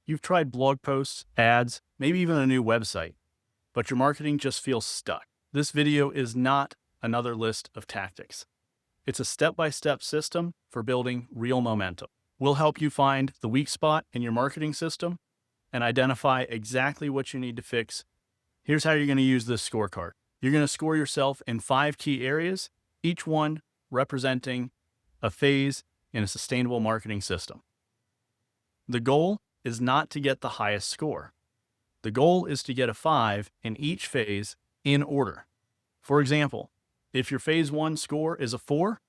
You've tried blog posts, ads, maybe even a new website, but your marketing just feels stuck. This video is not another list of tactics. It's a step-by-step system for building real momentum. We'll help you find the weak spot in your marketing system and identify exactly what you need to fix. Here's how you're going to use this scorecard. You're going to score yourself in 5 key areas, each one representing a phase in a sustainable marketing system. The goal is not to get the highest score. The goal is to get a 5 in each phase in order. For example, if your phase 1 score is a 4,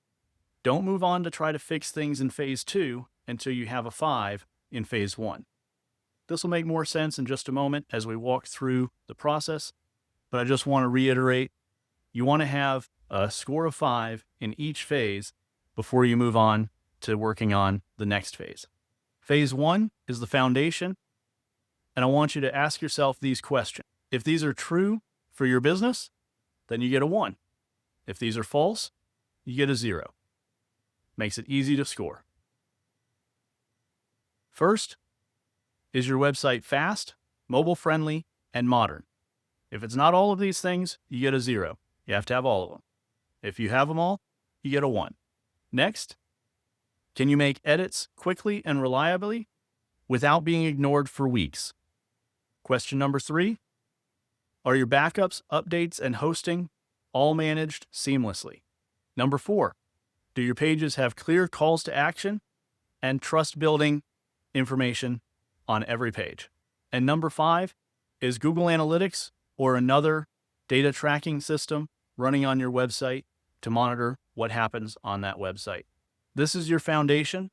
don't move on to try to fix things in phase 2 until you have a 5 in phase 1. This will make more sense in just a moment as we walk through the process, but I just want to reiterate, you want to have a score of 5 in each phase before you move on to working on the next phase. Phase 1 is the foundation, and I want you to ask yourself these questions. If these are true for your business, then you get a 1. If these are false, you get a 0. Makes it easy to score. First, is your website fast, mobile-friendly, and modern? If it's not all of these things, you get a 0. You have to have all of them. If you have them all, you get a 1. Next, can you make edits quickly and reliably without being ignored for weeks? Question number 3, are your backups, updates, and hosting all managed seamlessly? Number 4, do your pages have clear calls to action and trust-building information on every page? And number 5, is Google Analytics or another data tracking system running on your website to monitor what happens on that website? This is your foundation.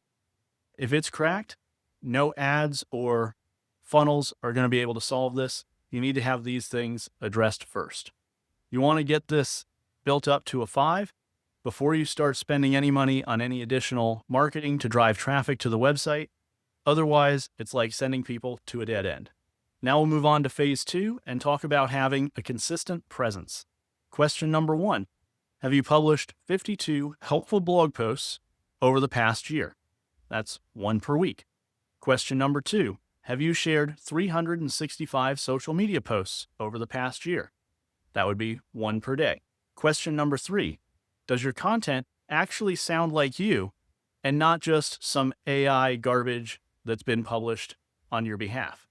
If it's cracked, no ads or funnels are going to be able to solve this. You need to have these things addressed first. You want to get this built up to a 5 before you start spending any money on any additional marketing to drive traffic to the website. Otherwise, it's like sending people to a dead end. Now we'll move on to phase 2 and talk about having a consistent presence. Question number 1, have you published 52 helpful blog posts over the past year? That's 1 per week. Question number 2, have you shared 365 social media posts over the past year? That would be 1 per day. Question number 3, does your content actually sound like you and not just some AI garbage that's been published on your behalf?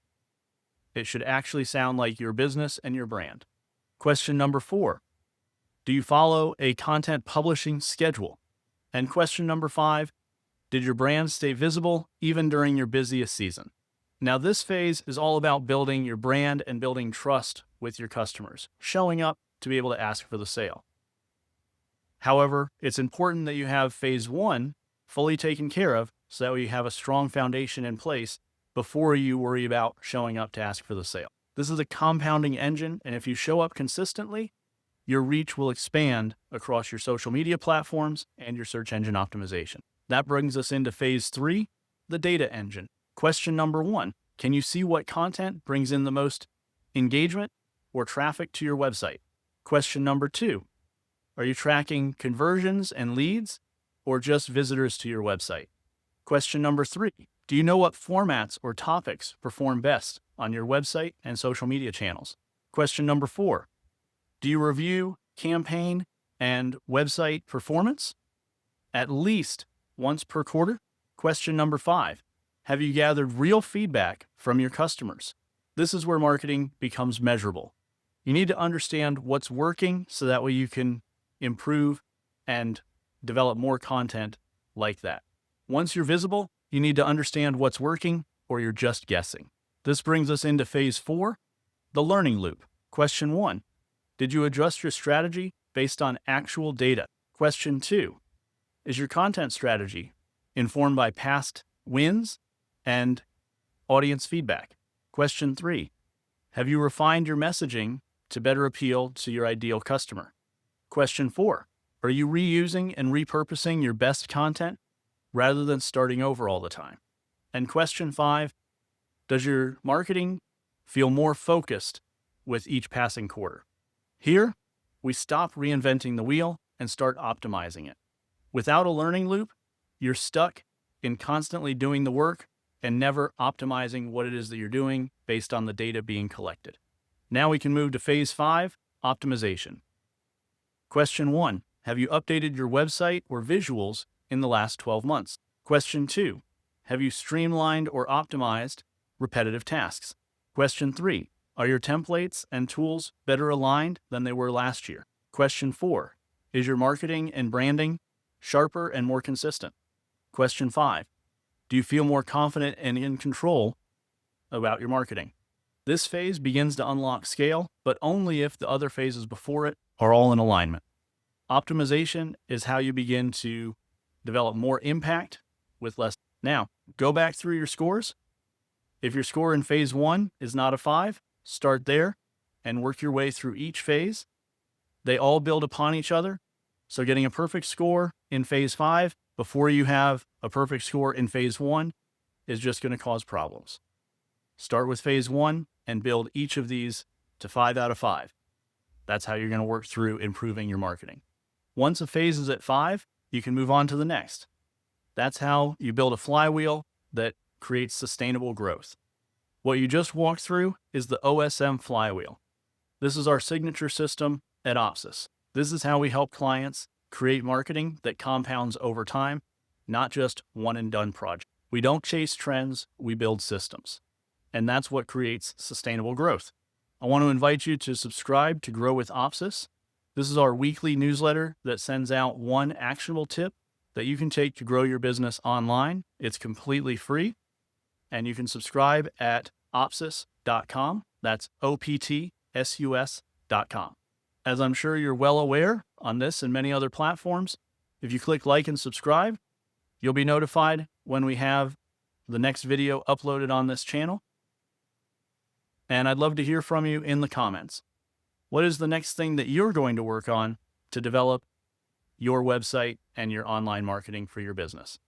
It should actually sound like your business and your brand. Question number 4, do you follow a content publishing schedule? And question number 5, did your brand stay visible even during your busiest season? Now, this phase is all about building your brand and building trust with your customers, showing up to be able to ask for the sale. However, it's important that you have phase 1 fully taken care of so that you have a strong foundation in place before you worry about showing up to ask for the sale. This is a compounding engine, and if you show up consistently, your reach will expand across your social media platforms and your search engine optimization. That brings us into phase 3, the data engine. Question number 1, can you see what content brings in the most engagement or traffic to your website? Question number 2, are you tracking conversions and leads or just visitors to your website? Question number 3, do you know what formats or topics perform best on your website and social media channels? Question number 4, do you review campaign and website performance at least once per quarter? Question number 5, have you gathered real feedback from your customers? This is where marketing becomes measurable. You need to understand what's working so that way you can improve and develop more content like that. Once you're visible, you need to understand what's working or you're just guessing. This brings us into phase 4, the learning loop. Question 1, did you adjust your strategy based on actual data? Question 2, is your content strategy informed by past wins and audience feedback? Question 3, have you refined your messaging to better appeal to your ideal customer? Question 4, are you reusing and repurposing your best content rather than starting over all the time? And question 5, does your marketing feel more focused with each passing quarter? Here, we stop reinventing the wheel and start optimizing it. Without a learning loop, you're stuck in constantly doing the work and never optimizing what it is that you're doing based on the data being collected. Now we can move to phase 5, optimization. Question 1, have you updated your website or visuals in the last 12 months? Question 2, have you streamlined or optimized repetitive tasks? Question 3, are your templates and tools better aligned than they were last year? Question 4, is your marketing and branding sharper and more consistent? Question 5, do you feel more confident and in control about your marketing? This phase begins to unlock scale, but only if the other phases before it are all in alignment. Optimization is how you begin to develop more impact with less. Now, go back through your scores. If your score in phase 1 is not a 5, start there and work your way through each phase. They all build upon each other. So getting a perfect score in phase 5 before you have a perfect score in phase 1 is just going to cause problems. Start with phase 1 and build each of these to 5 out of 5. That's how you're going to work through improving your marketing. Once a phase is at 5, you can move on to the next. That's how you build a flywheel that creates sustainable growth. What you just walked through is the OSM Flywheel. This is our signature system at OptSus. This is how we help clients create marketing that compounds over time, not just one and done projects. We don't chase trends, we build systems. And that's what creates sustainable growth. I want to invite you to subscribe to Grow with OptSus. This is our weekly newsletter that sends out one actionable tip that you can take to grow your business online. It's completely free, and you can subscribe at OptSus.com. That's OptSus.com. As I'm sure you're well aware on this and many other platforms, if you click like and subscribe, you'll be notified when we have the next video uploaded on this channel. And I'd love to hear from you in the comments. What is the next thing that you're going to work on to develop your website and your online marketing for your business?